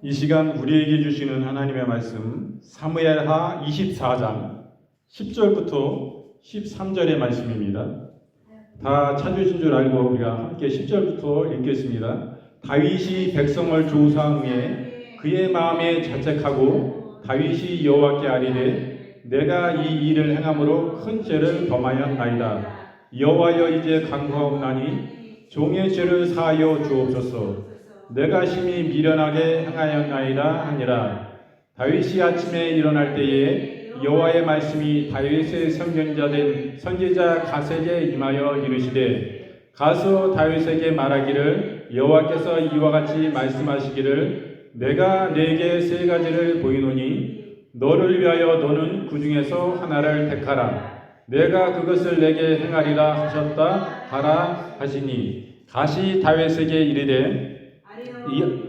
이 시간 우리에게 주시는 하나님의 말씀 사무엘하 24장 10절부터 13절의 말씀입니다. 다 찾으신 줄 알고 우리가 함께 10절부터 읽겠습니다. 다윗이 백성을 조사한 후에 그의 마음에 자책하고 다윗이 여호와께 아뢰되 내가 이 일을 행함으로 큰 죄를 범하였나이다. 여호와여 이제 간구하옵나니 종의 죄를 사하여 주옵소서. 내가 심히 미련하게 행하였나이다 하니라. 다윗이 아침에 일어날 때에 여호와의 말씀이 다윗의 선견자 된 선지자 갓에게 임하여 이르시되 가서 다윗에게 말하기를 여호와께서 이와 같이 말씀하시기를 내가 네게 세 가지를 보이노니 너를 위하여 너는 그 중에서 하나를 택하라. 내가 그것을 내게 행하리라 하셨다 하라 하시니 갓이 다윗에게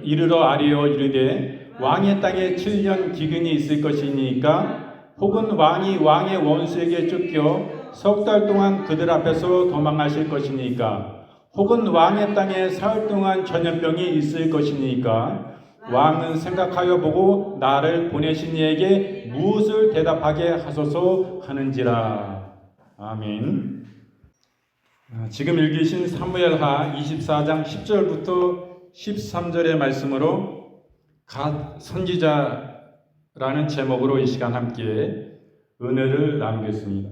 이르러 아뢰어 이르되 왕의 땅에 7년 기근이 있을 것이니까 혹은 왕이 왕의 원수에게 쫓겨 석 달 동안 그들 앞에서 도망하실 것이니까 혹은 왕의 땅에 사흘 동안 전염병이 있을 것이니까 왕은 생각하여 보고 나를 보내신 이에게 무엇을 대답하게 하소서 하는지라. 아멘. 지금 읽으신 사무엘하 24장 10절부터 13절의 말씀으로 갓 선지자라는 제목으로 이 시간 함께 은혜를 나누겠습니다.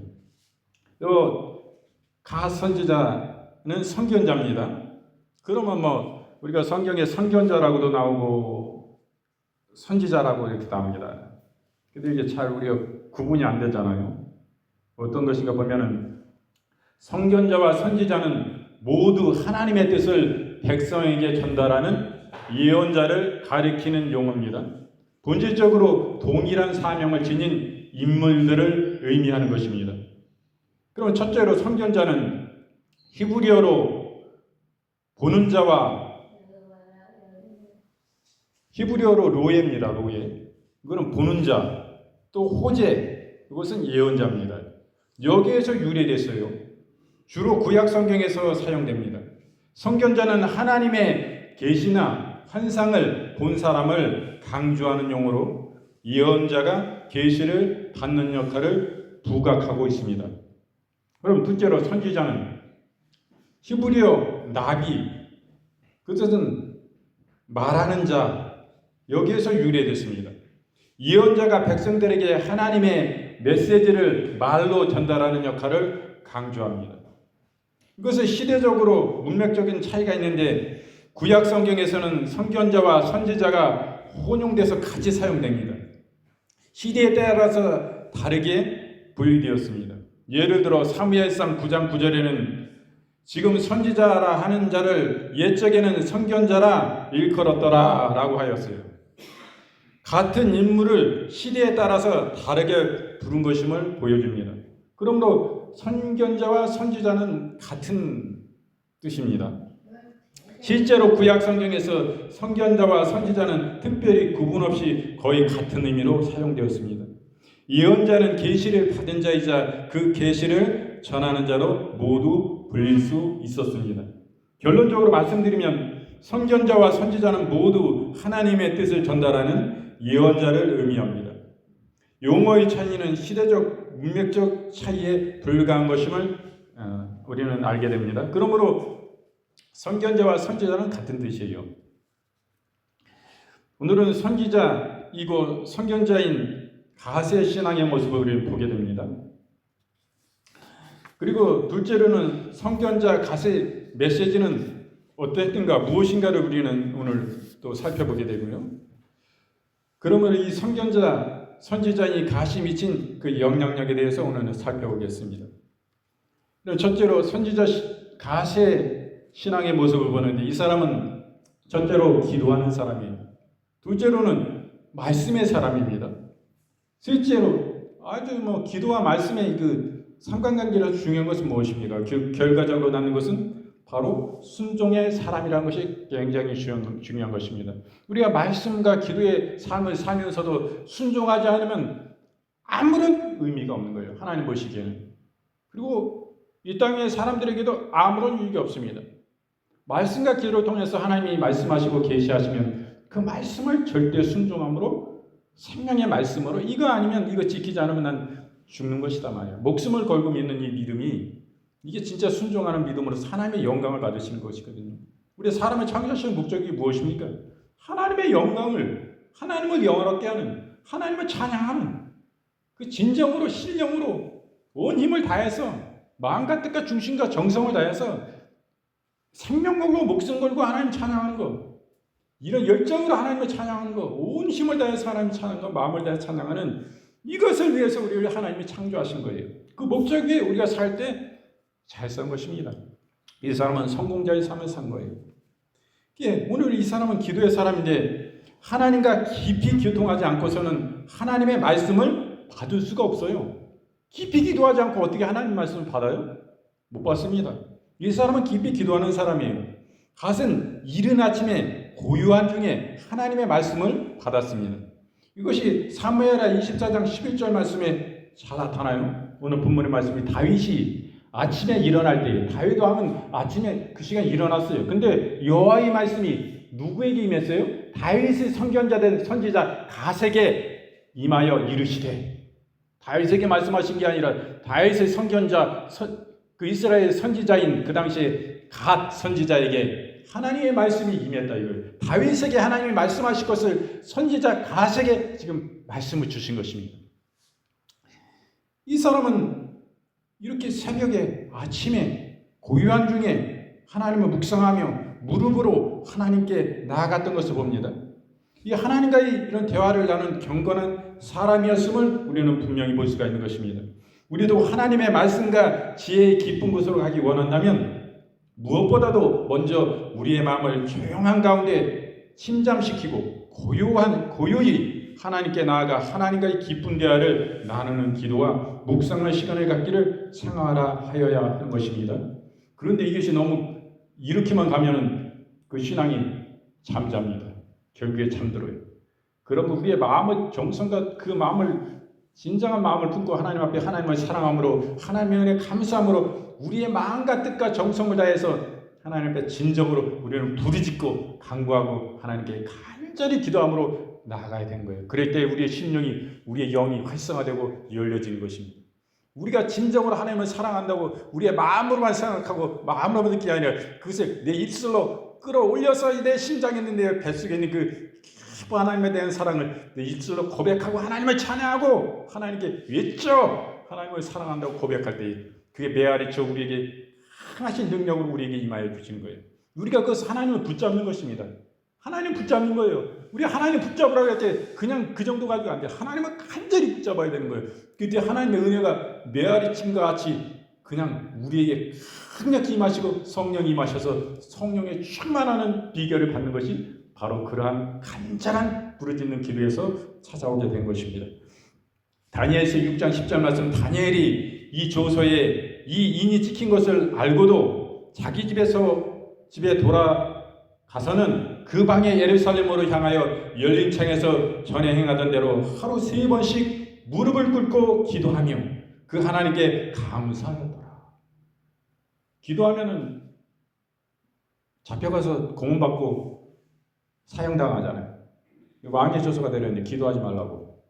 갓 선지자는 선견자입니다. 그러면 우리가 성경에 선견자라고도 나오고 선지자라고 이렇게 나옵니다. 근데 이게 잘 우리가 구분이 안 되잖아요. 어떤 것인가 보면은 선견자와 선지자는 모두 하나님의 뜻을 백성에게 전달하는 예언자를 가리키는 용어입니다. 본질적으로 동일한 사명을 지닌 인물들을 의미하는 것입니다. 그럼 첫째로 선견자는 히브리어로 보는 자와 히브리어로 로에입니다. 로에. 이거는 보는 자. 또 호재. 이것은 예언자입니다. 여기에서 유래됐어요. 주로 구약 성경에서 사용됩니다. 선견자는 하나님의 계시나 환상을 본 사람을 강조하는 용어로 예언자가 계시를 받는 역할을 부각하고 있습니다. 그럼 둘째로 선지자는 히브리어 나비, 그 뜻은 말하는 자, 여기에서 유래됐습니다. 예언자가 백성들에게 하나님의 메시지를 말로 전달하는 역할을 강조합니다. 이것은 시대적으로 문맥적인 차이가 있는데 구약 성경에서는 선견자와 선지자가 혼용돼서 같이 사용됩니다. 시대에 따라서 다르게 분리되었습니다. 예를 들어 사무엘상 9장 9절에는 지금 선지자라 하는 자를 옛적에는 선견자라 일컬었더라 라고 하였어요. 같은 인물을 시대에 따라서 다르게 부른 것임을 보여줍니다. 그러므로 선견자와 선지자는 같은 뜻입니다. 실제로 구약 성경에서 선견자와 선지자는 특별히 구분 없이 거의 같은 의미로 사용되었습니다. 예언자는 계시를 받은 자이자 그 계시를 전하는 자로 모두 불릴 수 있었습니다. 결론적으로 말씀드리면 선견자와 선지자는 모두 하나님의 뜻을 전달하는 예언자를 의미합니다. 용어의 차이는 시대적, 문맥적 차이에 불과한 것임을 우리는 알게 됩니다. 그러므로 선견자와 선지자는 같은 뜻이에요. 오늘은 선지자이고 선견자인 갓의 신앙의 모습을 우리는 보게 됩니다. 그리고 둘째로는 선견자 갓의 메시지는 어땠던가, 무엇인가를 우리는 오늘 또 살펴보게 되고요. 그러면 이 선견자, 선지자인 갓이 미친 그 영향력에 대해서 오늘은 살펴보겠습니다. 첫째로 선지자 갓의 신앙의 모습을 보는데 이 사람은 첫째로 기도하는 사람이에요. 둘째로는 말씀의 사람입니다. 셋째로 아주 기도와 말씀의 그 상관관계가 중요한 것은 무엇입니까? 결과적으로 낳는 것은 바로 순종의 사람이라는 것이 굉장히 중요한 것입니다. 우리가 말씀과 기도의 삶을 살면서도 순종하지 않으면 아무런 의미가 없는 거예요. 하나님 보시기에는. 그리고 이 땅의 사람들에게도 아무런 유익이 없습니다. 말씀과 기도를 통해서 하나님이 말씀하시고 계시하시면 그 말씀을 절대 순종함으로 생명의 말씀으로 이거 아니면 이거 지키지 않으면 난 죽는 것이다 말이야. 목숨을 걸고 믿는 이 믿음이 이게 진짜 순종하는 믿음으로 하나님의 영광을 받으시는 것이거든요. 우리 사람의 창조하신 목적이 무엇입니까? 하나님의 영광을, 하나님을 영화롭게 하는, 하나님을 찬양하는 그 진정으로 신령으로 온 힘을 다해서 마음과 뜻과 중심과 정성을 다해서 생명 걸고 목숨 걸고 하나님 찬양하는 거, 이런 열정으로 하나님을 찬양하는 거, 온 힘을 다해서 하나님 찬양하는 거, 마음을 다해서 찬양하는 이것을 위해서 우리를 하나님이 창조하신 거예요. 그 목적이 우리가 살 때 잘 산 것입니다. 이 사람은 성공자의 삶을 산 거예요. 오늘 이 사람은 기도의 사람인데 하나님과 깊이 교통하지 않고서는 하나님의 말씀을 받을 수가 없어요. 깊이 기도하지 않고 어떻게 하나님 말씀을 받아요? 못 받습니다. 이 사람은 깊이 기도하는 사람이에요. 갓은 이른 아침에 고요한 중에 하나님의 말씀을 받았습니다. 이것이 사무엘하 24장 11절 말씀에 잘 나타나요. 오늘 본문의 말씀이 다윗이 아침에 일어날 때, 다윗도 하면 아침에 그 시간에 일어났어요. 근데 여호와의 말씀이 누구에게 임했어요? 다윗의 선견자 된 선지자 갓에게 임하여 이르시되, 다윗에게 말씀하신 게 아니라 다윗의 선견자 그 이스라엘 선지자인 그 당시에 갓 선지자에게 하나님의 말씀이 임했다 이거예요. 다윗에게 하나님이 말씀하실 것을 선지자 갓에게 지금 말씀을 주신 것입니다. 이 사람은 이렇게 새벽에 아침에 고요한 중에 하나님을 묵상하며 무릎으로 하나님께 나아갔던 것을 봅니다. 이 하나님과의 이런 대화를 나눈 경건한 사람이었음을 우리는 분명히 볼 수가 있는 것입니다. 우리도 하나님의 말씀과 지혜의 깊은 곳으로 가기 원한다면 무엇보다도 먼저 우리의 마음을 조용한 가운데 침잠시키고 고요히 하나님께 나아가 하나님과의 깊은 대화를 나누는 기도와 묵상의 시간을 갖기를 생활하 하여야 하는 것입니다. 그런데 이것이 너무 이렇게만 가면은 그 신앙이 잠잡니다. 결국에 잠들어요. 그러면 우리의 마음의 정성과 그 마음을 진정한 마음을 품고 하나님 앞에 하나님을 사랑함으로 하나님의 은혜에 감사함으로 우리의 마음과 뜻과 정성을 다해서 하나님 앞에 진정으로 우리는 부르짖고 간구하고 하나님께 간절히 기도함으로 나아가야 되는 거예요. 그럴 때 우리의 심령이, 우리의 영이 활성화되고 열려지는 것입니다. 우리가 진정으로 하나님을 사랑한다고 우리의 마음으로만 생각하고 마음으로만 느끼는 게 아니라 그것을 내 입술로 끌어올려서 내 심장에 있는 내 뱃속에 있는 그 하나님에 대한 사랑을 내 입술로 고백하고 하나님을 찬양하고 하나님께 외쳐 하나님을 사랑한다고 고백할 때 그게 메아리쳐 우리에게 강하신 능력으로 우리에게 임하여 주시는 거예요. 우리가 그것을 하나님을 붙잡는 것입니다. 하나님 붙잡는 거예요. 우리 하나님 붙잡으라고 할 때 그냥 그 정도 가지고 안 돼. 하나님을 간절히 붙잡아야 되는 거예요. 그때 하나님의 은혜가 메아리침과 같이 그냥 우리에게 강력히 임하시고 성령이 임하셔서 성령의 충만하는 비결을 받는 것이 바로 그러한 간절한 부르짖는 기도에서 찾아오게 된 것입니다. 다니엘서 6장 10절 말씀, 다니엘이 이 조서에 이 인이 찍힌 것을 알고도 자기 집에 돌아가서는 그 방에 예루살렘으로 향하여 열린 창에서 전에 행하던 대로 하루 3번씩 무릎을 꿇고 기도하며 그 하나님께 감사하였더라. 기도하면은 잡혀가서 고문받고 사형당하잖아요. 왕의 조서가 되려는데 기도하지 말라고.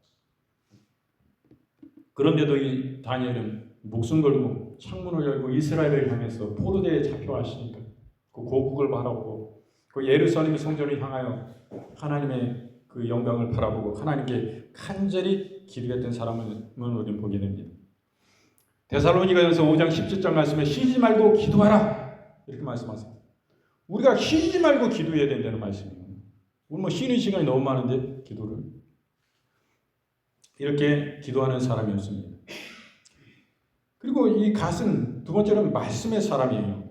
그런데도 이 다니엘은 목숨 걸고 창문을 열고 이스라엘을 향해서 포로대에 잡혀가시니까 그 고국을 바라보고 그 예루살렘 성전을 향하여 하나님의 그 영광을 바라보고 하나님께 간절히 기도했던 사람을 우리는 보게 됩니다. 데살로니가전서 5장 17절 말씀에 쉬지 말고 기도하라 이렇게 말씀하세요. 우리가 쉬지 말고 기도해야 된다는 말씀이에요. 우리 뭐 쉬는 시간이 너무 많은데 기도를 이렇게 기도하는 사람이었습니다. 그리고 이 갓은 두 번째로는 말씀의 사람이에요.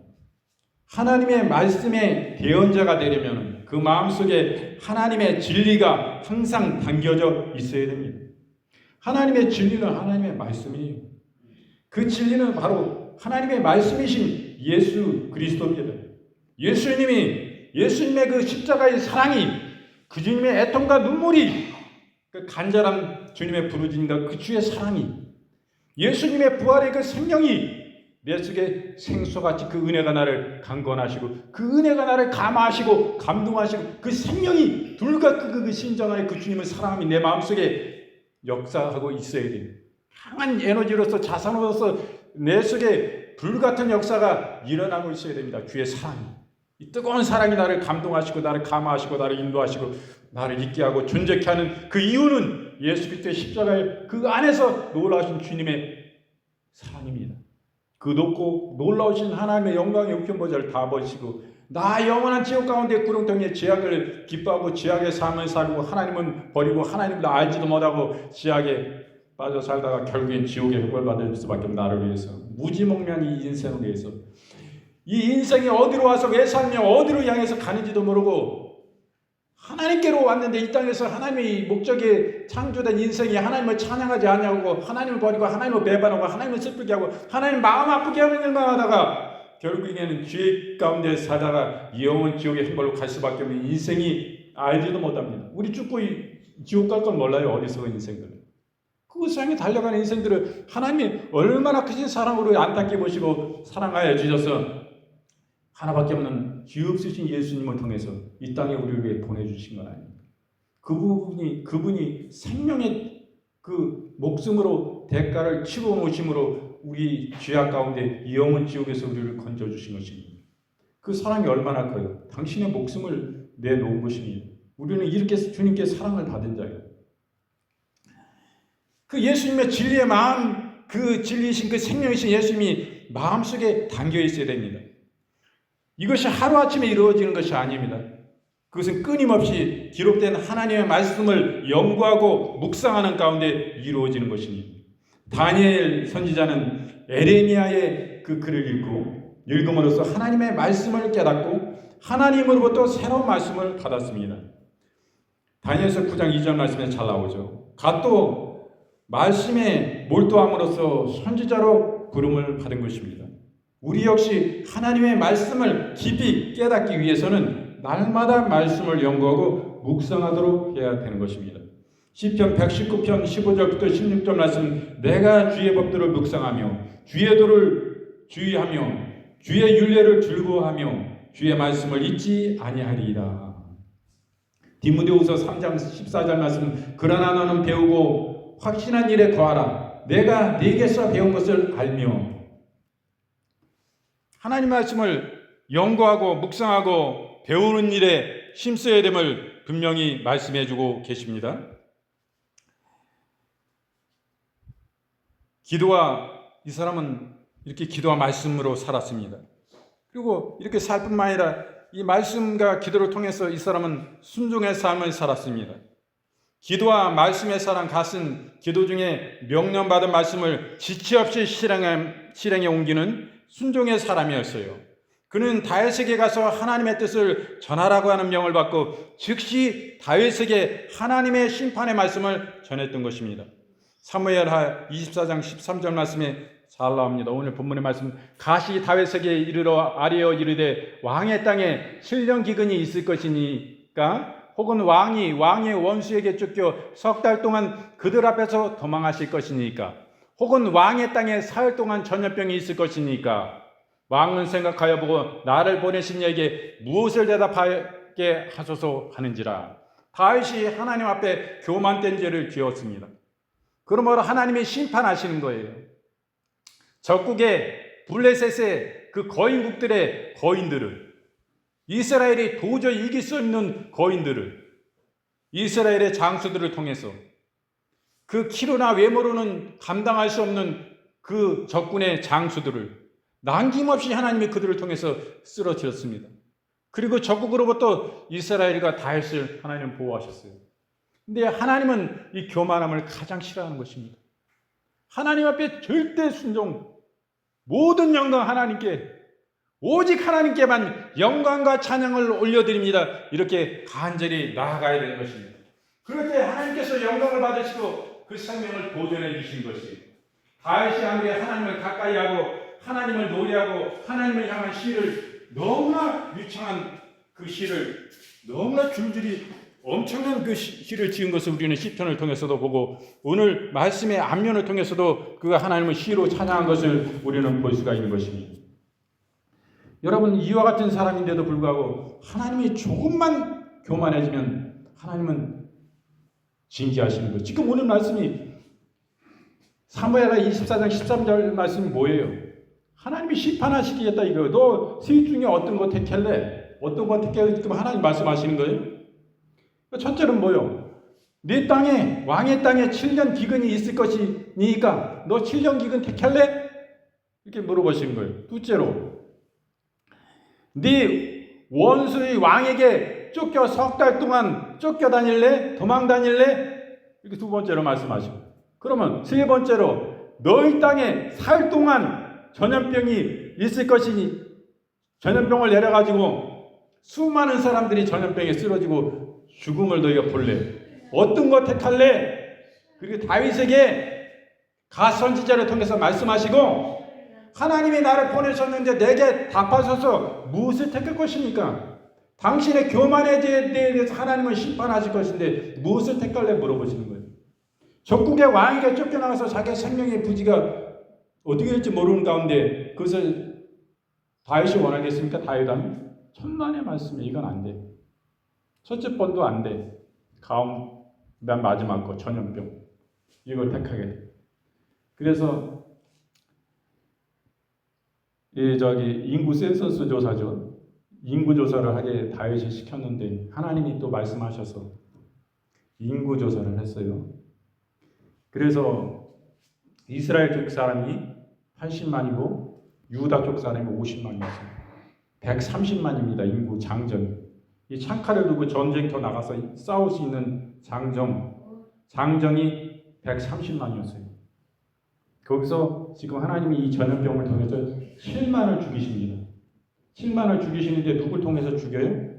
하나님의 말씀의 대언자가 되려면 그 마음속에 하나님의 진리가 항상 담겨져 있어야 됩니다. 하나님의 진리는 하나님의 말씀이에요. 그 진리는 바로 하나님의 말씀이신 예수 그리스도입니다. 예수님의 그 십자가의 사랑이 그 주님의 애통과 눈물이 그 간절한 주님의 부르짖음과 그 주의 사랑이 예수님의 부활의 그 생명이 내 속에 생수같이 그 은혜가 나를 강건하시고 그 은혜가 나를 감화하시고 감동하시고 그 생명이 불과 그 심장 안에 그 주님을 사랑함이 내 마음속에 역사하고 있어야 돼요. 강한 에너지로서 자산으로서 내 속에 불같은 역사가 일어나고 있어야 됩니다. 주의 사랑이. 이 뜨거운 사랑이 나를 감동하시고 나를 감화하시고 나를 인도하시고 나를 있게 하고 존재케 하는 그 이유는 예수 그리스도의 십자가의 그 안에서 놀라우신 주님의 사랑입니다. 그 높고 놀라우신 하나님의 영광의 우편보좌를 다 버리시고 나 영원한 지옥 가운데 구렁텅이에 죄악을 기뻐하고 죄악의 삶을 살고 하나님은 버리고 하나님을 알지도 못하고 죄악에 빠져 살다가 결국엔 지옥의 형벌 받을 수밖에 없는 나를 위해서 무지몽매한 이 인생을 위해서 이 인생이 어디로 와서 왜 살며 어디로 향해서 가는지도 모르고 하나님께로 왔는데 이 땅에서 하나님의 목적에 창조된 인생이 하나님을 찬양하지 않냐고 하나님을 버리고 하나님을 배반하고 하나님을 슬프게 하고 하나님 마음 아프게 하는 일만 하다가 결국에는 죄 가운데 살다가 영원 지옥의 형벌로 갈 수밖에 없는 인생이 알지도 못합니다. 우리 죽고 지옥 갈 건 몰라요. 어디서 인생들. 그 세상에 달려가는 인생들을 하나님이 얼마나 크신 사랑으로 안타깝게 보시고 사랑하여 주셔서 하나밖에 없는 주 없으신 예수님을 통해서 이 땅에 우리를 위해 보내주신 건 아닙니까? 그분이 생명의 그 목숨으로 대가를 치고 오심으로 우리 죄악 가운데 영원 지옥에서 우리를 건져주신 것입니다. 그 사랑이 얼마나 커요. 당신의 목숨을 내놓은 것입니다. 우리는 이렇게 주님께 사랑을 받은 자예요. 그 예수님의 진리의 마음, 그 진리이신 그 생명이신 예수님이 마음속에 담겨 있어야 됩니다. 이것이 하루아침에 이루어지는 것이 아닙니다. 그것은 끊임없이 기록된 하나님의 말씀을 연구하고 묵상하는 가운데 이루어지는 것입니다. 다니엘 선지자는 에레미야의 그 글을 읽음으로써 하나님의 말씀을 깨닫고 하나님으로부터 새로운 말씀을 받았습니다. 다니엘서 9장 2절 말씀에 잘 나오죠. 갓도 말씀에 몰두함으로써 선지자로 부름을 받은 것입니다. 우리 역시 하나님의 말씀을 깊이 깨닫기 위해서는 날마다 말씀을 연구하고 묵상하도록 해야 되는 것입니다. 시편 119편 15절부터 16절 말씀 내가 주의 법들을 묵상하며 주의 도를 주의하며 주의 율례를 즐거워하며 주의 말씀을 잊지 아니하리이다. 디모데후서 3장 14절 말씀 그러나 너는 배우고 확신한 일에 거하라. 내가 네게서 배운 것을 알며 하나님 말씀을 연구하고 묵상하고 배우는 일에 힘써야 됨을 분명히 말씀해 주고 계십니다. 기도와 이 사람은 이렇게 기도와 말씀으로 살았습니다. 그리고 이렇게 살 뿐만 아니라 이 말씀과 기도를 통해서 이 사람은 순종의 삶을 살았습니다. 기도와 말씀의 사랑 같은 기도 중에 명령받은 말씀을 지체 없이 실행에 옮기는 순종의 사람이었어요. 그는 다윗에게 가서 하나님의 뜻을 전하라고 하는 명을 받고 즉시 다윗에게 하나님의 심판의 말씀을 전했던 것입니다. 사무엘하 24장 13절 말씀에 잘 나옵니다. 오늘 본문의 말씀 가시 다윗에게 이르러 아뢰어 이르되 왕의 땅에 신령 기근이 있을 것이니까 혹은 왕이 왕의 원수에게 쫓겨 석 달 동안 그들 앞에서 도망하실 것이니까 혹은 왕의 땅에 사흘 동안 전염병이 있을 것이니까 왕은 생각하여 보고 나를 보내신 이에게 무엇을 대답하게 하소서 하는지라. 다윗이 하나님 앞에 교만된 죄를 지었습니다. 그러므로 하나님이 심판하시는 거예요. 적국의 블레셋의 그 거인국들의 거인들을 이스라엘이 도저히 이길 수 없는 거인들을 이스라엘의 장수들을 통해서 그 키로나 외모로는 감당할 수 없는 그 적군의 장수들을 남김없이 하나님이 그들을 통해서 쓰러뜨렸습니다. 그리고 적국으로부터 이스라엘과 다윗을 하나님은 보호하셨어요. 근데 하나님은 이 교만함을 가장 싫어하는 것입니다. 하나님 앞에 절대 순종, 모든 영광 하나님께, 오직 하나님께만 영광과 찬양을 올려드립니다. 이렇게 간절히 나아가야 되는 것입니다. 그럴 때 하나님께서 영광을 받으시고 그 생명을 보존해 주신 것이 다윗이 아무리 하나님을 가까이 하고 하나님을 노래하고 하나님을 향한 시를 너무나 유창한 그 시를 너무나 줄줄이 엄청난 그 시를 지은 것을 우리는 시편을 통해서도 보고 오늘 말씀의 앞면을 통해서도 그 하나님을 시로 찬양한 것을 우리는 볼 수가 있는 것입니다. 여러분, 이와 같은 사람인데도 불구하고 하나님이 조금만 교만해지면 하나님은 징계하시는 거예요. 지금 오늘 말씀이 사무엘하 24장 13절 말씀이 뭐예요? 하나님이 심판하시겠다 이거예요. 너 셋 중에 어떤 거 택할래? 어떤 거 택할래? 지금 하나님 말씀하시는 거예요. 첫째는 뭐요? 네 땅에 왕의 땅에 7년 기근이 있을 것이니까 너 7년 기근 택할래? 이렇게 물어보시는 거예요. 둘째로 네 원수의 왕에게 쫓겨 석 달 동안 쫓겨다닐래? 도망 다닐래? 이렇게 두 번째로 말씀하시고, 그러면 세 번째로 너희 땅에 살 동안 전염병이 있을 것이니 전염병을 내려가지고 수많은 사람들이 전염병에 쓰러지고 죽음을 너희가 볼래? 어떤 거 택할래? 그리고 다윗에게 가 선지자를 통해서 말씀하시고 하나님이 나를 보내셨는데 내게 답하셔서 무엇을 택할 것입니까? 당신의 교만에 대해서 하나님은 심판하실 것인데 무엇을 택할래? 물어보시는 거예요. 적국의 왕에게 쫓겨나가서 자기 생명의 부지가 어떻게 될지 모르는 가운데 그것을 다윗이 원하겠습니까? 다윗은 천만의 말씀에 이건 안 돼. 첫째 번도 안 돼. 맨 마지막 거 전염병 이걸 택하게 돼. 그래서 인구 센서스 조사죠. 인구 조사를 하게 다윗이 시켰는데 하나님이 또 말씀하셔서 인구 조사를 했어요. 그래서 이스라엘 쪽 사람이 80만이고 유다 쪽 사람이 50만이었어요. 130만입니다. 인구 장전. 이 창칼을 두고 전쟁터 나가서 싸울 수 있는 장정이 130만이었어요. 거기서 지금 하나님이 이 전염병을 통해서 7만을 죽이십니다. 7만을 죽이시는데 누굴 통해서 죽여요?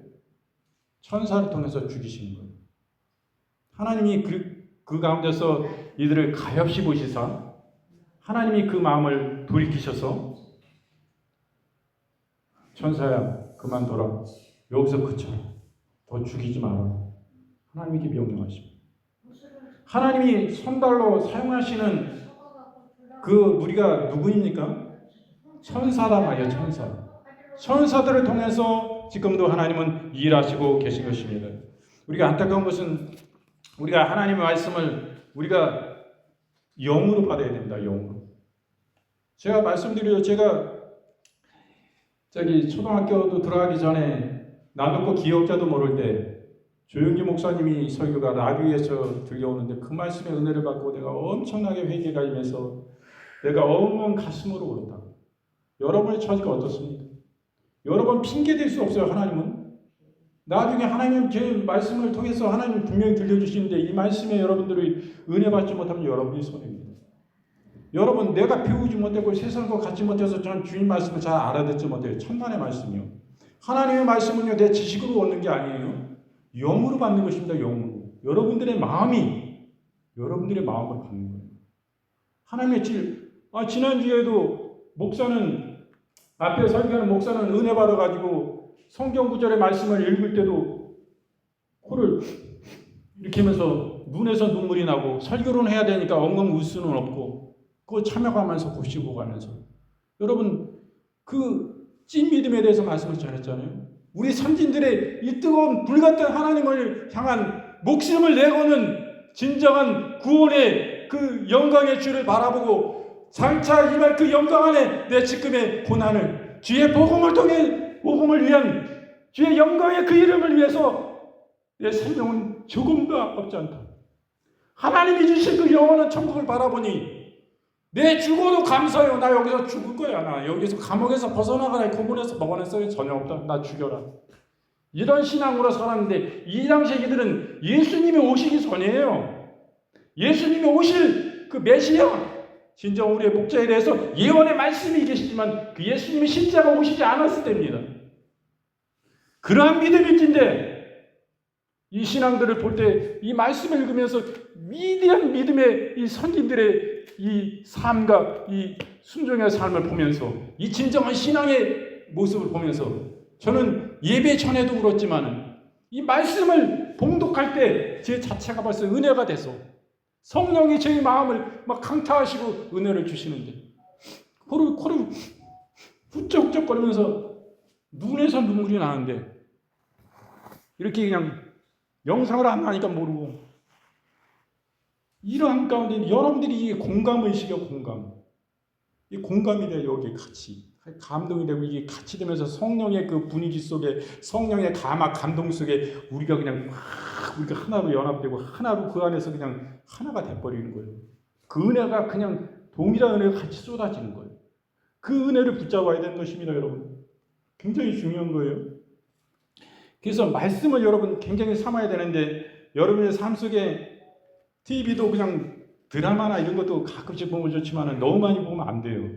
천사를 통해서 죽이시는 거예요. 하나님이 그 가운데서 이들을 가엾이 보시사 하나님이 그 마음을 돌이키셔서 천사야 그만둬라. 여기서 그쳐. 더 죽이지 마라. 하나님께 명령하십니다. 하나님이 선발로 사용하시는 그 무리가 누구입니까? 천사란 말이에요. 천사들을 통해서 지금도 하나님은 일하시고 계신 것입니다. 우리가 안타까운 것은 우리가 하나님의 말씀을 우리가 영으로 받아야 됩니다. 영으로. 제가 말씀드려요. 제가 초등학교도 들어가기 전에 나놓고 기억자도 모를 때 조용기 목사님이 설교가 라디오에서 들려오는데 그 말씀의 은혜를 받고 내가 엄청나게 회개가 임해서 내가 엉엉 가슴으로 울었다. 여러분의 처지가 어떻습니까? 여러분 핑계댈 수 없어요. 하나님은 나중에 하나님 제 말씀을 통해서 하나님 분명히 들려주시는데 이 말씀에 여러분들이 은혜 받지 못하면 여러분이 손해입니다. 여러분 내가 배우지 못하고 세상과 같이 못해서 저는 주님 말씀을 잘 알아듣지 못해요. 천만의 말씀이요. 하나님의 말씀은요 내 지식으로 얻는 게 아니에요. 영으로 받는 것입니다. 영으로. 여러분들의 마음을 받는 거예요. 하나님의 지난주에도 목사는 앞에 설교하는 목사는 은혜 받아가지고 성경 구절의 말씀을 읽을 때도 코를 이렇게 하면서 눈에서 눈물이 나고 설교는 해야 되니까 엉엉 울 수는 없고 그거 참여하면서 곱씹고 가면서 여러분 그 찐 믿음에 대해서 말씀을 전했잖아요. 우리 선진들의 이 뜨거운 불같은 하나님을 향한 목숨을 내고는 진정한 구원의 그 영광의 주를 바라보고 장차 임할 그 영광 안에 내 지금의 고난을 주의 복음을 위한 주의 영광의 그 이름을 위해서 내 생명은 조금도 아깝지 않다. 하나님이 주신 그 영원한 천국을 바라보니 내 죽어도 감사해요. 나 여기서 죽을 거야. 나 여기서 감옥에서 벗어나가라. 고문에서 먹어냈어요. 전혀 없다. 나 죽여라. 이런 신앙으로 살았는데 이 당시에 이들은 예수님이 오시기 전이에요. 예수님이 오실 그 메시아 진정 우리의 목자에 대해서 예언의 말씀이 계시지만 그 예수님이 십자가 오시지 않았을 때입니다. 그러한 믿음일진데 이 신앙들을 볼 때 이 말씀을 읽으면서 위대한 믿음의 이 선진들의 이 삶과 이 순종의 삶을 보면서 이 진정한 신앙의 모습을 보면서 저는 예배 전에도 울었지만 이 말씀을 봉독할 때 제 자체가 벌써 은혜가 돼서 성령이 제 마음을 막 강타하시고 은혜를 주시는데 코를 훌쩍훌쩍거리면서 눈에서 눈물이 나는데 이렇게 그냥 영상을 안 하니까 모르고 이러한 가운데 여러분들이 이게 공감의식이요, 공감. 이 공감이 돼요, 여기 같이. 감동이 되고 이게 같이 되면서 성령의 그 분위기 속에 성령의 감동 속에 우리가 그냥 우리가 하나로 연합되고 하나로 그 안에서 그냥 하나가 돼버리는 거예요. 그 은혜가 그냥 동일한 은혜가 같이 쏟아지는 거예요. 그 은혜를 붙잡아야 되는 것입니다, 여러분. 굉장히 중요한 거예요. 그래서 말씀을 여러분 굉장히 삼아야 되는데 여러분의 삶 속에 TV도 그냥 드라마나 이런 것도 가끔씩 보면 좋지만 너무 많이 보면 안 돼요.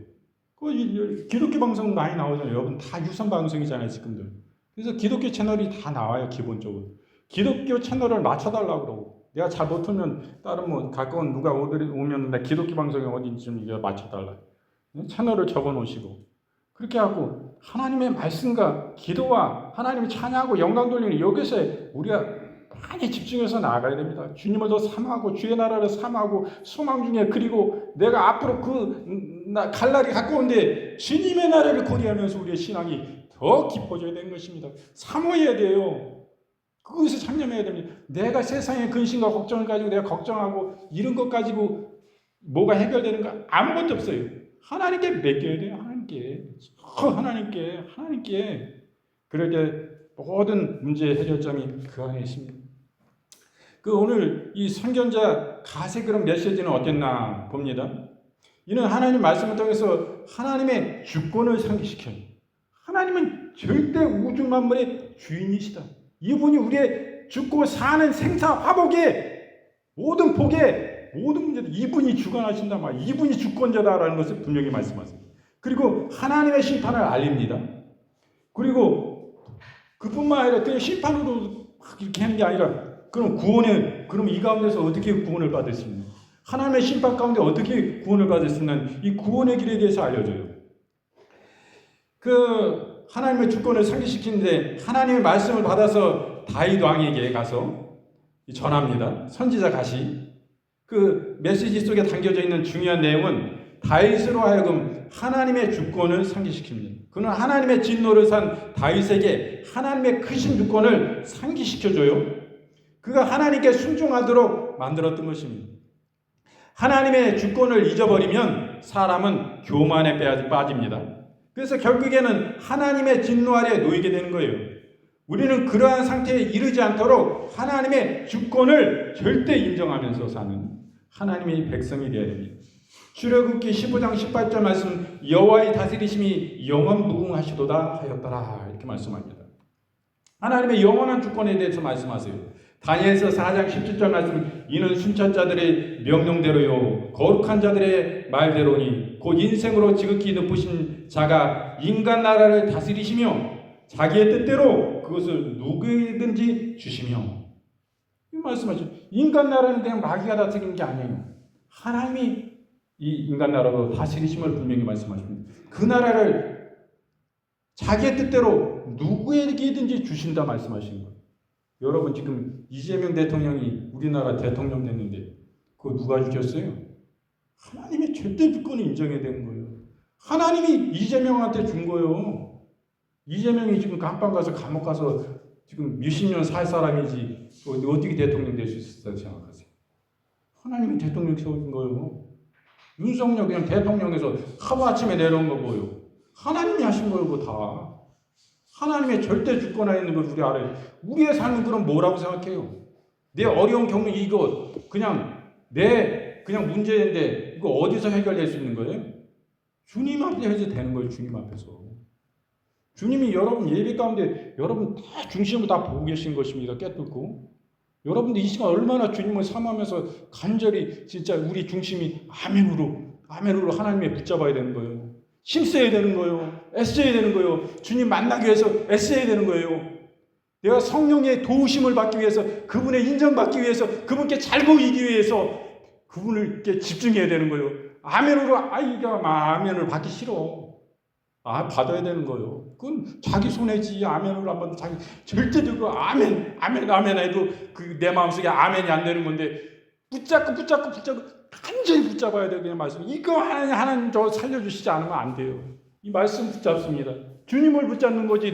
기독교 방송 많이 나오잖아요. 여러분 다 유선 방송이잖아요, 지금들. 그래서 기독교 채널이 다 나와요, 기본적으로. 기독교 채널을 맞춰달라고 그러고. 내가 잘 못하면 다른 가까운 누가 오면 나 기독교 방송이 어딘지 좀 맞춰달라. 채널을 적어 놓으시고. 그렇게 하고 하나님의 말씀과 기도와 하나님을 찬양하고 영광 돌리는 여기서 우리가 많이 집중해서 나아가야 됩니다. 주님을 더 사모하고 주의 나라를 사모하고 소망 중에 그리고 내가 앞으로 갈 날이 가까운데 주님의 나라를 고대하면서 우리의 신앙이 더 깊어져야 되는 것입니다. 사모해야 돼요. 그것을 참념해야 됩니다. 내가 세상의 근심과 걱정을 가지고 내가 걱정하고 이런 것 가지고 뭐가 해결되는가? 아무것도 없어요. 하나님께 맡겨야 돼요. 하나님께. 그럴 때 모든 문제의 해결점이 그 안에 있습니다. 오늘 이 선견자 갓의 그런 메시지는 어땠나 봅니다. 이는 하나님 말씀을 통해서 하나님의 주권을 상기시켜요. 하나님은 절대 우주 만물의 주인이시다. 이분이 우리의 죽고 사는 생사 화복의 모든 복의 모든 문제도 이분이 주관하신다. 이분이 주권자다라는 것을 분명히 말씀하세요. 그리고 하나님의 심판을 알립니다. 그리고 그뿐만 아니라 그냥 심판으로 이렇게 하는 게 아니라 그럼 이 가운데서 어떻게 구원을 받을 수 있는 하나님의 심판 가운데 어떻게 구원을 받을 수 있는 이 구원의 길에 대해서 알려줘요. 하나님의 주권을 상기시키는데 하나님의 말씀을 받아서 다윗 왕에게 가서 전합니다. 선지자 갓이 메시지 속에 담겨져 있는 중요한 내용은 다윗으로 하여금 하나님의 주권을 상기시킵니다. 그는 하나님의 진노를 산 다윗에게 하나님의 크신 주권을 상기시켜줘요. 그가 하나님께 순종하도록 만들었던 것입니다. 하나님의 주권을 잊어버리면 사람은 교만에 빠집니다. 그래서 결국에는 하나님의 진노 아래 놓이게 되는 거예요. 우리는 그러한 상태에 이르지 않도록 하나님의 주권을 절대 인정하면서 사는 하나님의 백성이 되어야 됩니다. 출애굽기 15장 18절 말씀 여호와의 다스리심이 영원 무궁하시도다 하였더라 이렇게 말씀합니다. 하나님의 영원한 주권에 대해서 말씀하세요. 다니엘서 4장 17절 말씀 이는 순천자들의 명령대로요 거룩한 자들의 말대로니 곧 인생으로 지극히 높으신 자가 인간 나라를 다스리시며 자기의 뜻대로 그것을 누구에든지 주시며 이 말씀하죠. 인간 나라는 그냥 마귀가 다스리는 게 아니에요. 하나님이 이 인간 나라로 다스리심을 분명히 말씀하십니다. 그 나라를 자기의 뜻대로 누구에게든지 주신다 말씀하시는 거예요. 여러분 지금 이재명 대통령이 우리나라 대통령 됐는데 그거 누가 주셨어요? 하나님의 절대 주권을 인정해야 되는 거예요. 하나님이 이재명한테 준 거예요. 이재명이 지금 감방 가서 감옥 가서 지금 몇십 년 살 사람이지 어떻게 대통령 될 수 있었다고 생각하세요? 하나님이 대통령 세우신 거예요. 윤석열 그냥 대통령에서 하루아침에 내려온 거 뭐예요? 하나님이 하신 거예요. 그거 다. 하나님의 절대 주권에 있는 걸 우리 알아요. 우리의 삶은 그럼 뭐라고 생각해요? 내 어려운 경우 이거 그냥 문제인데 이거 어디서 해결될 수 있는 거예요? 주님 앞에 해서 되는 거예요. 주님 앞에서. 주님이 여러분 예배 가운데 여러분 다 중심으로 다 보고 계신 것입니다. 깨뚫고. 여러분들 이 시간 얼마나 주님을 사모하면서 간절히 진짜 우리 중심이 아멘으로 하나님에 붙잡아야 되는 거예요. 힘써야 되는 거예요. 애써야 되는 거예요. 주님 만나기 위해서 애써야 되는 거예요. 내가 성령의 도우심을 받기 위해서 그분의 인정받기 위해서 그분께 잘 보이기 위해서 그분을 이렇게 집중해야 되는 거예요. 아멘으로 아멘을 받기 싫어. 받아야 되는 거예요. 그건 자기 손해지. 아멘으로 한번 자기 절대적으로 아멘 해도 그 내 마음속에 아멘이 안 되는 건데 붙잡고 간절히 붙잡아야 되는 말씀. 이거 하나님 저 살려주시지 않으면 안 돼요. 이 말씀 붙잡습니다. 주님을 붙잡는 거지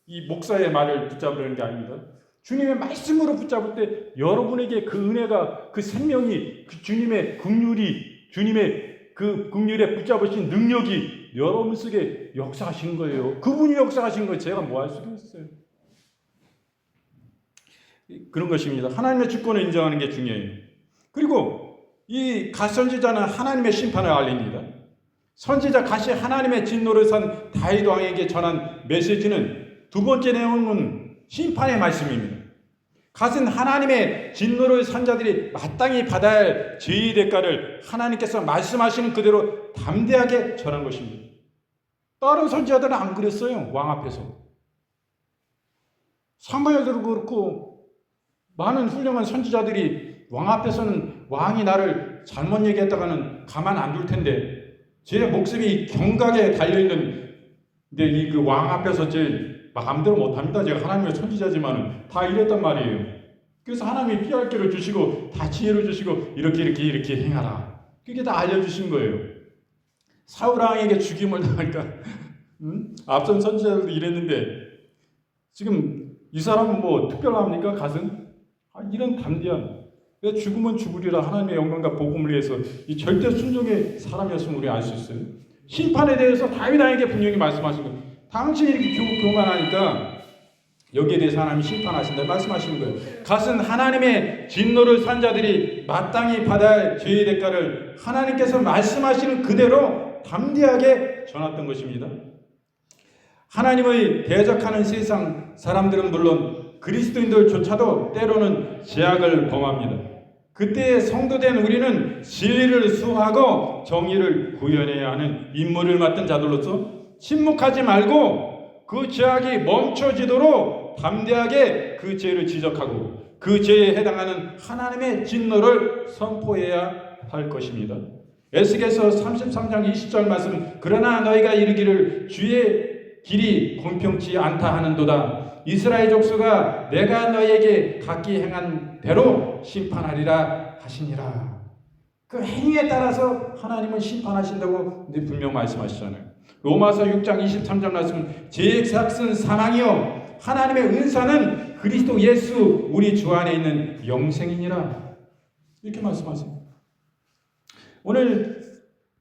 이 목사의 말을 붙잡으려는 게 아닙니다. 주님의 말씀으로 붙잡을 때 여러분에게 그 은혜가, 그 생명이, 그 주님의 긍휼이, 주님의 그 긍휼에 붙잡으신 능력이 여러분 속에 역사하신 거예요. 그분이 역사하신 거예요. 제가 뭐 할 수가 있어요. 그런 것입니다. 하나님의 주권을 인정하는 게 중요해요. 그리고 이 갓선지자는 하나님의 심판을 알립니다. 선지자 갓이 하나님의 진노를 산 다윗 왕에게 전한 메시지는 두 번째 내용은 심판의 말씀입니다. 갓은 하나님의 진노를 산 자들이 마땅히 받아야 할 죄의 대가를 하나님께서 말씀하시는 그대로 담대하게 전한 것입니다. 다른 선지자들은 안 그랬어요. 왕 앞에서. 사무엘도 그렇고 많은 훌륭한 선지자들이 왕 앞에서는 왕이 나를 잘못 얘기했다가는 가만 안 둘 텐데 제 목숨이 경각에 달려있는 이 그 왕 앞에서 제 마음대로 못합니다. 제가 하나님의 선지자지만은 다 이랬단 말이에요. 그래서 하나님이 피할 길을 주시고 다 지혜를 주시고 이렇게 행하라. 그게 다 알려주신 거예요. 사울 왕에게 죽임을 당할까? 앞선 선지자들도 이랬는데 지금 이 사람은 뭐 특별합니까? 갓은? 이런 담대한 죽으면 죽으리라 하나님의 영광과 복음을 위해서 이 절대 순종의 사람이었으면 우리 알 수 있어요. 심판에 대해서 다윗 왕에게 분명히 말씀하신 거예요. 당신이 이렇게 교만하니까 여기에 대해서 하나님이 심판하신다 말씀하시는 거예요. 갓은 하나님의 진노를 산 자들이 마땅히 받아야 할 죄의 대가를 하나님께서 말씀하시는 그대로 담대하게 전했던 것입니다. 하나님의 대적하는 세상 사람들은 물론 그리스도인들조차도 때로는 죄악을 범합니다. 그때 성도된 우리는 진리를 수호하고 정의를 구현해야 하는 임무를 맡은 자들로서 침묵하지 말고 그 죄악이 멈춰지도록 담대하게 그 죄를 지적하고 그 죄에 해당하는 하나님의 진노를 선포해야 할 것입니다. 에스겔서 33장 20절 말씀 그러나 너희가 이르기를 주의 길이 공평치 않다 하는도다. 이스라엘 족수가 내가 너희에게 각기 행한 대로 심판하리라 하시니라. 그 행위에 따라서 하나님은 심판하신다고 분명 말씀하시잖아요. 로마서 6장 23절 말씀 죄의 삭은 사망이요 하나님의 은사는 그리스도 예수 우리 주 안에 있는 영생이니라. 이렇게 말씀하세요. 오늘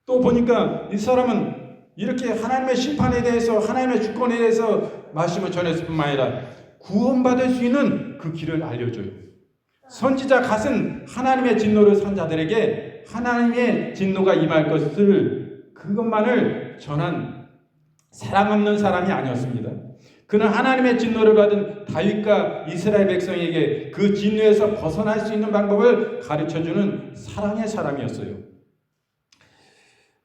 또 보니까 이 사람은 이렇게 하나님의 심판에 대해서 하나님의 주권에 대해서 말씀을 전했을 뿐만 아니라 구원받을 수 있는 그 길을 알려줘요. 선지자 갓은 하나님의 진노를 산 자들에게 하나님의 진노가 임할 것을 그것만을 전한 사랑 없는 사람이 아니었습니다. 그는 하나님의 진노를 받은 다윗과 이스라엘 백성에게 그 진노에서 벗어날 수 있는 방법을 가르쳐주는 사랑의 사람이었어요.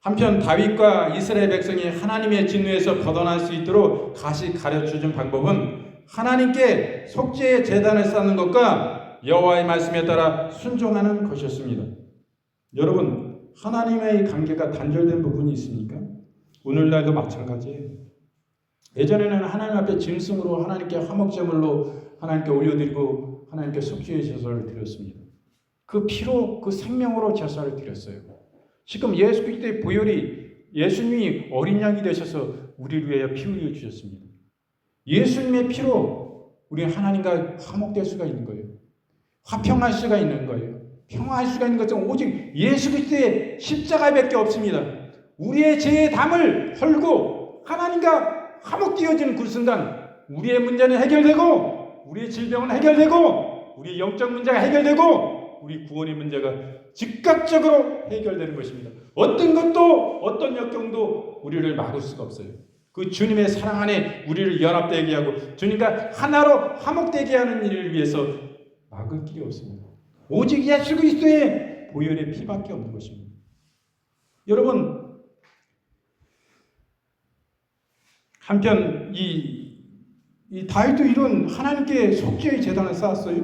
한편 다윗과 이스라엘 백성이 하나님의 진노에서 벗어날 수 있도록 다시 가르쳐준 방법은 하나님께 속죄의 제단을 쌓는 것과 여호와의 말씀에 따라 순종하는 것이었습니다. 여러분, 하나님의 관계가 단절된 부분이 있습니까? 오늘날도 마찬가지예요. 예전에는 하나님 앞에 짐승으로 하나님께 화목제물로 하나님께 올려드리고 하나님께 속죄의 제사를 드렸습니다. 그 피로 그 생명으로 제사를 드렸어요. 지금 예수 그리스도의 보혈이 예수님이 어린 양이 되셔서 우리를 위하여 피 흘려 주셨습니다. 예수님의 피로 우리는 하나님과 화목될 수가 있는 거예요. 화평할 수가 있는 거예요. 평화할 수가 있는 것은 오직 예수 그리스도의 십자가밖에 없습니다. 우리의 죄의 담을 헐고 하나님과 화목되어지는 그 순간 우리의 문제는 해결되고 우리의 질병은 해결되고 우리의 영적 문제가 해결되고 우리 구원의 문제가 즉각적으로 해결되는 것입니다. 어떤 것도 어떤 역경도 우리를 막을 수가 없어요. 그 주님의 사랑 안에 우리를 연합되게 하고 주님과 하나로 화목되게 하는 일을 위해서 막을 길이 없습니다. 오직 예수 그리스도의 보혈의 피밖에 없는 것입니다. 여러분, 한편 이 다윗도 이런 하나님께 속죄의 제단을 쌓았어요.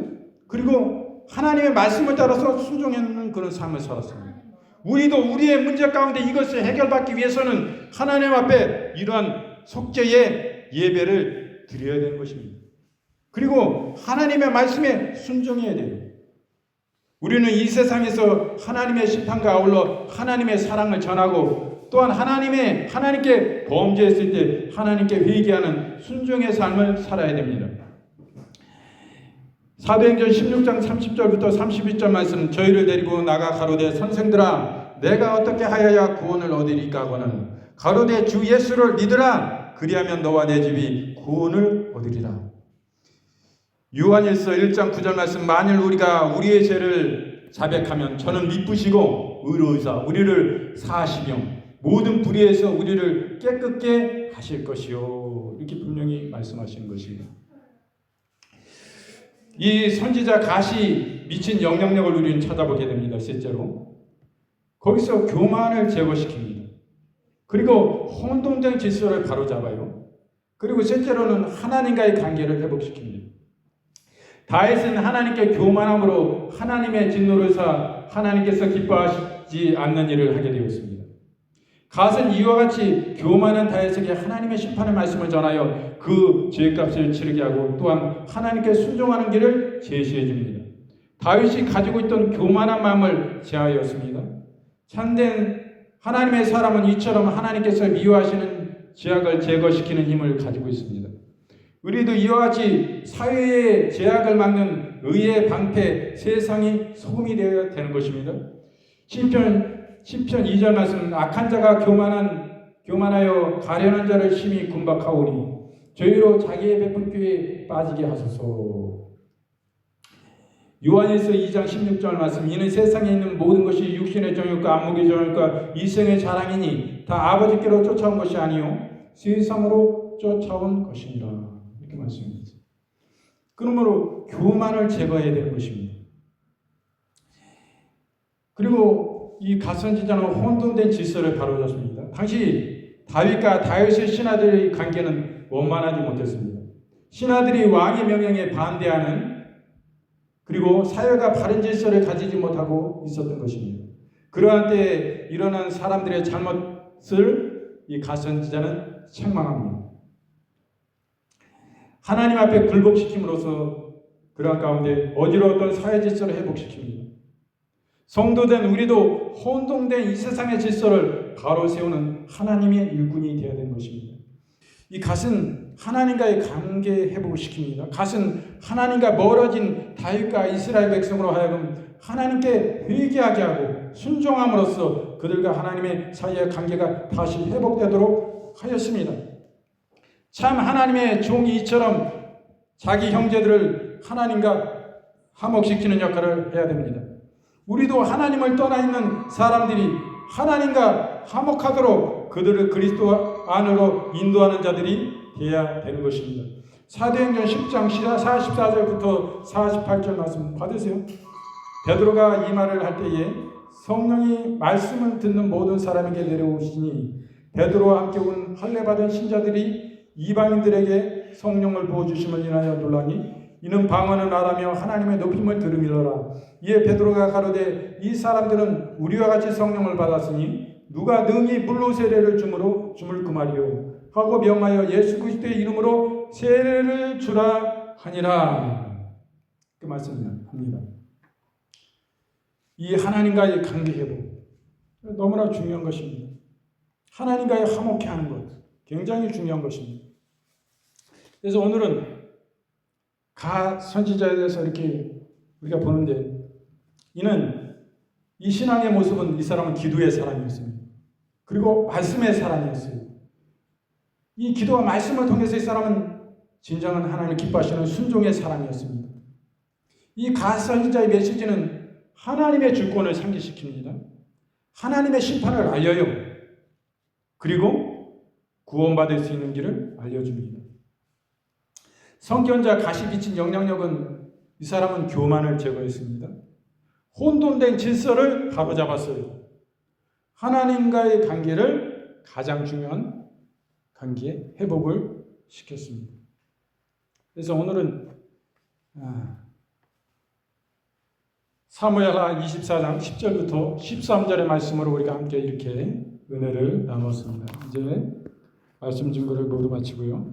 그리고 하나님의 말씀을 따라서 순종하는 그런 삶을 살았습니다. 우리도 우리의 문제 가운데 이것을 해결받기 위해서는 하나님 앞에 이러한 속죄의 예배를 드려야 되는 것입니다. 그리고 하나님의 말씀에 순종해야 돼요. 우리는 이 세상에서 하나님의 심판과 아울러 하나님의 사랑을 전하고 또한 하나님께 범죄했을 때 하나님께 회개하는 순종의 삶을 살아야 됩니다. 사도행전 16장 30절부터 32절 말씀, 저희를 데리고 나가 가로되 선생들아 내가 어떻게 하여야 구원을 얻으리까 하고는 가로되 주 예수를 믿으라 그리하면 너와 내 집이 구원을 얻으리라. 요한일서 1장 9절 말씀, 만일 우리가 우리의 죄를 자백하면 저는 미쁘시고 의로우사 우리를 사하시며 모든 불의에서 우리를 깨끗게 하실 것이요. 이렇게 분명히 말씀하시는 것입니다. 이 선지자 갓이 미친 영향력을 우리는 찾아보게 됩니다. 셋째로 거기서 교만을 제거시킵니다. 그리고 혼돈된 질서를 바로잡아요. 그리고 셋째로는 하나님과의 관계를 회복시킵니다. 다윗은 하나님께 교만함으로 하나님의 진노를 사 하나님께서 기뻐하시지 않는 일을 하게 되었습니다. 갓은 이와 같이 교만한 다윗에게 하나님의 심판의 말씀을 전하여 그 죄값을 치르게 하고 또한 하나님께 순종하는 길을 제시해 줍니다. 다윗이 가지고 있던 교만한 마음을 제하였습니다. 참된 하나님의 사람은 이처럼 하나님께서 미워하시는 죄악을 제거시키는 힘을 가지고 있습니다. 우리도 이와 같이 사회의 죄악을 막는 의의 방패, 세상이 소금이 되어야 되는 것입니다. 시편 2절 말씀, 악한 자가 교만하여 가련한 자를 심히 군박하오니 저희로 자기의 베푼 꾀에 빠지게 하소서. 요한일서 2장 16절 말씀, 이는 세상에 있는 모든 것이 육신의 정욕과 안목의 정욕과 이생의 자랑이니 다 아버지께로 쫓아온 것이 아니요 세상으로 쫓아온 것이니라. 이렇게 말씀입니다. 그러므로 교만을 제거해야 되는 것입니다. 그리고 이 갓선지자는 혼돈된 질서를 바로잡습니다. 당시 다윗과 다윗의 신하들의 관계는 원만하지 못했습니다. 신하들이 왕의 명령에 반대하는 그리고 사회가 바른 질서를 가지지 못하고 있었던 것입니다. 그러한 때에 일어난 사람들의 잘못을 이 갓선지자는 책망합니다. 하나님 앞에 굴복시킴으로써 그러한 가운데 어지러웠던 사회 질서를 회복시킵니다. 성도된 우리도 혼동된 이 세상의 질서를 바로 세우는 하나님의 일꾼이 되어야 되는 것입니다. 이 갓은 하나님과의 관계 회복을 시킵니다. 갓은 하나님과 멀어진 다윗과 이스라엘 백성으로 하여금 하나님께 회개하게 하고 순종함으로써 그들과 하나님의 사이의 관계가 다시 회복되도록 하였습니다. 참 하나님의 종이 이처럼 자기 형제들을 하나님과 화목시키는 역할을 해야 됩니다. 우리도 하나님을 떠나 있는 사람들이 하나님과 화목하도록 그들을 그리스도 안으로 인도하는 자들이 되어야 되는 것입니다. 사도행전 10장 44절부터 48절 말씀 받으세요. 베드로가 이 말을 할 때에 성령이 말씀을 듣는 모든 사람에게 내려오시니 베드로와 함께 온 할례받은 신자들이 이방인들에게 성령을 부어주심을 인하여 놀라니 이는 방언을 말하며 하나님의 높임을 들음이로라. 이에 베드로가 가로되 이 사람들은 우리와 같이 성령을 받았으니 누가 능히 물로 세례를 줌을 그 말이요 하고 명하여 예수 그리스도의 이름으로 세례를 주라 하니라. 그 말씀합니다. 이 하나님과의 관계 회복 너무나 중요한 것입니다. 하나님과의 화목해 하는 것 굉장히 중요한 것입니다. 그래서 오늘은 갓 선지자에 대해서 이렇게 우리가 보는데 이는 이 신앙의 모습은 이 사람은 기도의 사람이었습니다. 그리고 말씀의 사람이었어요. 이 기도와 말씀을 통해서 이 사람은 진정한 하나님을 기뻐하시는 순종의 사람이었습니다. 이 갓 선지자의 메시지는 하나님의 주권을 상기시킵니다. 하나님의 심판을 알려요. 그리고 구원받을 수 있는 길을 알려줍니다. 성견자 갓이 비친 영향력은 이 사람은 교만을 제거했습니다. 혼돈된 질서를 바로잡았어요. 하나님과의 관계를 가장 중요한 관계에 회복을 시켰습니다. 그래서 오늘은 사무엘하 24장 10절부터 13절의 말씀으로 우리가 함께 이렇게 은혜를 나눴습니다. 이제 말씀 증거를 모두 마치고요.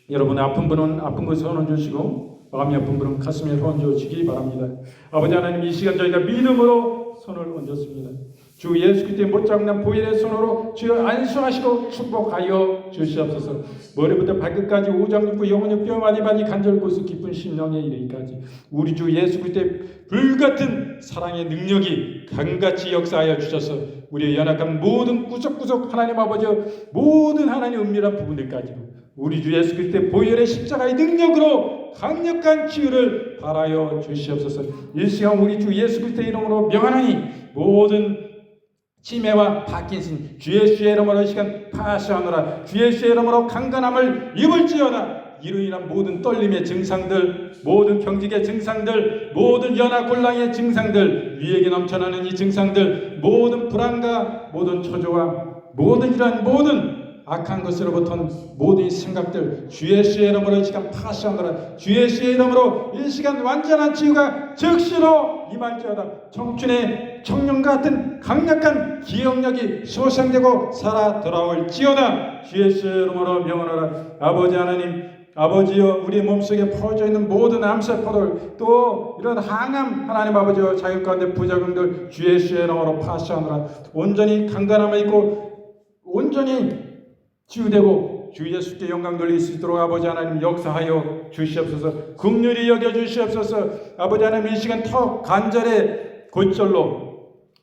여러분 아픈 분은 아픈 곳에 손을 주시고 마음이 아픈 분은 가슴에 손 주시기 바랍니다. 아버지 하나님, 이 시간 저희가 믿음으로 손을 얹었습니다. 주 예수 그리스도의 못장난 보혈의 손으로 주여 안수하시고 축복하여 주시옵소서. 머리부터 발끝까지 오장육부 영혼의 뼈마디마디 간절고수 깊은 심령에 이르기까지 우리 주 예수 그리스도의 불같은 사랑의 능력이 강같이 역사하여 주셔서 우리의 연약한 모든 구석구석 하나님 아버지 모든 하나님 은밀한 부분들까지도 우리 주 예수 그리스도의 보혈의 십자가의 능력으로 강력한 치유를 바라여 주시옵소서. 이 시간 우리 주 예수 그리스도의 이름으로 명하노니 모든 치매와 파킨슨 주 예수의 이름으로 이 시간 파쇄하노라. 주 예수의 이름으로 강건함을 입을지어다. 이로 인한 모든 떨림의 증상들, 모든 경직의 증상들, 모든 연화 곤란의 증상들, 위액이 넘쳐나는 이 증상들, 모든 불안과 모든 초조와 모든 이러한 모든 악한 것으로부터 모든 생각들 주 예수의 이름으로 이 시간 파쇄하노라. 주 예수의 이름으로 이 시간 완전한 치유가 즉시로 임할지어다. 청춘의 청년 같은 강력한 기억력이 소생되고 살아 돌아올지어다. 주 예수의 이름으로 명하노라. 아버지 하나님, 아버지여, 우리 몸속에 퍼져 있는 모든 암세포들 또 이런 항암 하나님 아버지여 자연 가운데 부작용들 주 예수의 이름으로 파쇄하노라. 온전히 강건함을 입고 온전히 치유되고 주 예수께 영광 돌릴 수 있도록 아버지 하나님 역사하여 주시옵소서. 긍휼히 여겨 주시옵소서. 아버지 하나님, 이 시간 턱 관절의 골절로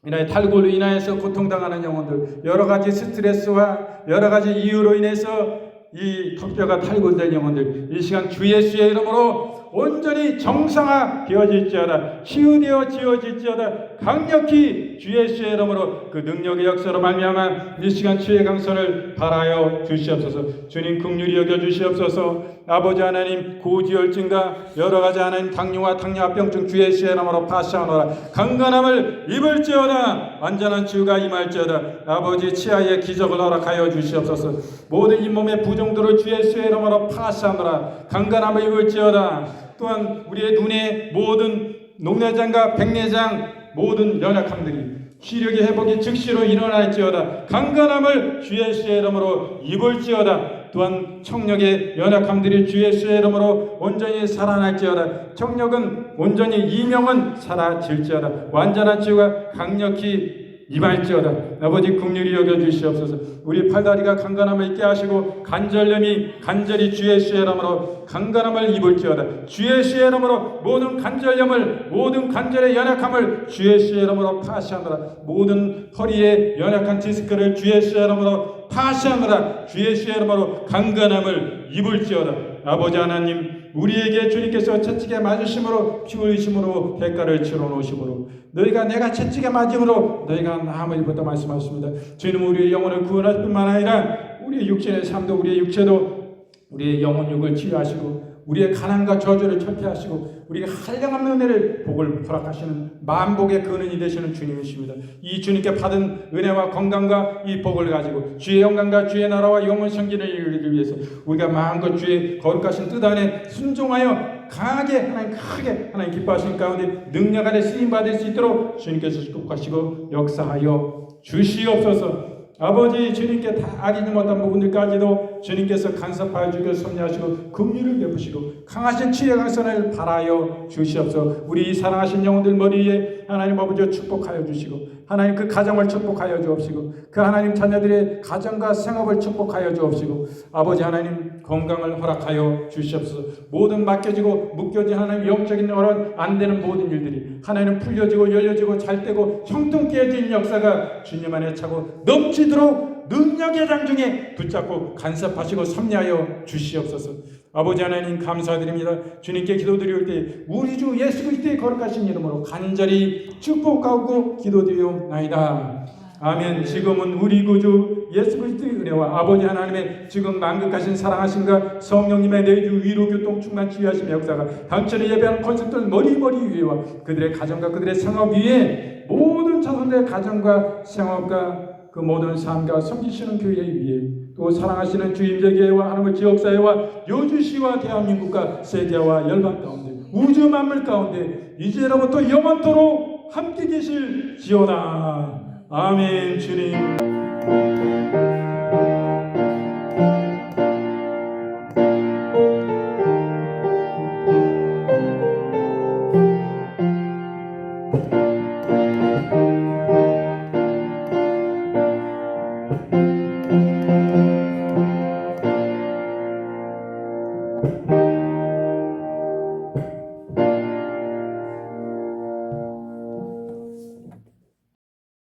인하여 탈골로 인하여서 고통당하는 영혼들, 여러 가지 스트레스와 여러 가지 이유로 인해서 이 턱뼈가 탈골된 영혼들 이 시간 주 예수의 이름으로 온전히 정상화 되어질지어다. 치유되어 지어질지어다. 강력히 주 예수의 이름으로 그 능력의 역사로 말미암아 이 시간 치유의 강선을 바라여 주시옵소서. 주님 긍휼히 여겨 주시옵소서. 아버지 하나님, 고지혈증과 여러 가지 하나님 당뇨와 당뇨합병증 주 예수의 이름으로 파쇄하노라. 강건함을 입을지어다. 완전한 치유가 임할지어다. 아버지 치아의 기적을 허락하여 주시옵소서. 모든 잇몸의 부종들을 주 예수의 이름으로 파쇄하노라. 강건함을 입을지어다. 또한 우리의 눈의 모든 녹내장과 백내장 모든 연약함들이 시력의 회복이 즉시로 일어날지어다. 강건함을 주 예수의 이름으로 입을지어다. 또한 청력의 연약함들이 주 예수의 이름으로 온전히 살아날지어다. 청력은 온전히 이명은 사라질지어다. 완전한 치유가 강력히 임할지어다. 아버지 긍휼히 여겨 주시옵소서. 우리 팔다리가 강건함을 있게 하시고 관절염이 간절히 주 예수의 이름으로 강건함을 입을지어다. 주 예수의 이름으로 모든 관절염을 모든 관절의 연약함을 주 예수의 이름으로 파쇄하노라. 모든 허리의 연약한 디스크를 주 예수의 이름으로 파쇄하노라. 주 예수의 이름으로 강건함을 입을지어다. 아버지 하나님, 우리에게 주님께서 채찍에 맞으심으로 피 흘리심으로 대가를 치러 놓으심으로 너희가 내가 채찍에 맞음으로 너희가 나음을 입었다 말씀하셨습니다. 주님, 우리의 영혼을 구원할 뿐만 아니라 우리의 육신의 삶도 우리의 육체도 우리의 영혼 육을 치유하시고 우리의 가난과 저주를 철폐하시고 우리에게 한량없는 은혜를 복을 허락하시는 만복의 근원이 되시는 주님이십니다. 이 주님께 받은 은혜와 건강과 이 복을 가지고 주의 영광과 주의 나라와 영원 성기를 이루기 위해서 우리가 마음껏 주의 거룩하신 뜻 안에 순종하여 강하게 하나님 크게 하나님 기뻐하시는 가운데 능력 안에 쓰임받을 수 있도록 주님께서 축복하시고 역사하여 주시옵소서. 아버지, 주님께 다 아리는 못한 부분들까지도 주님께서 간섭하여 주기를 섭리하시고 긍휼을 베푸시고 강하신 치유의 강선을 바라여 주시옵소서. 우리 사랑하신 영혼들 머리에 하나님 아버지 축복하여 주시고 하나님 그 가정을 축복하여 주옵시고 그 하나님 자녀들의 가정과 생업을 축복하여 주옵시고 아버지 하나님 건강을 허락하여 주시옵소서. 모든 맡겨지고 묶여진 하나님 영적인 어른 안 되는 모든 일들이 하나님 풀려지고 열려지고 잘되고 형통케 해진 역사가 주님 안에 차고 넘치도록 능력의 장중에 붙잡고 간섭하시고 섭리하여 주시옵소서. 아버지 하나님 감사드립니다. 주님께 기도드릴 때 우리 주 예수 그리스도의 거룩하신 이름으로 간절히 축복하고 기도드리옵나이다. 아멘. 지금은 우리 구주 예수 그리스도의 은혜와 아버지 하나님의 지금 만극하신 사랑하심과 성령님의 내주 위로 교통 충만 치유하심의 역사가 당신을 예배하는 콘서트들 머리머리 위에와 그들의 가정과 그들의 생업 위에 모든 자손들의 가정과 생업과 그 모든 삶과 섬기시는 교회 위에 또 사랑하시는 주임제교회와 하나님의 지역사회와 여주시와 대한민국과 세계와 열방 가운데 우주 만물 가운데 이제로부터 영원토록 함께 계실지어다. 아멘. 주님.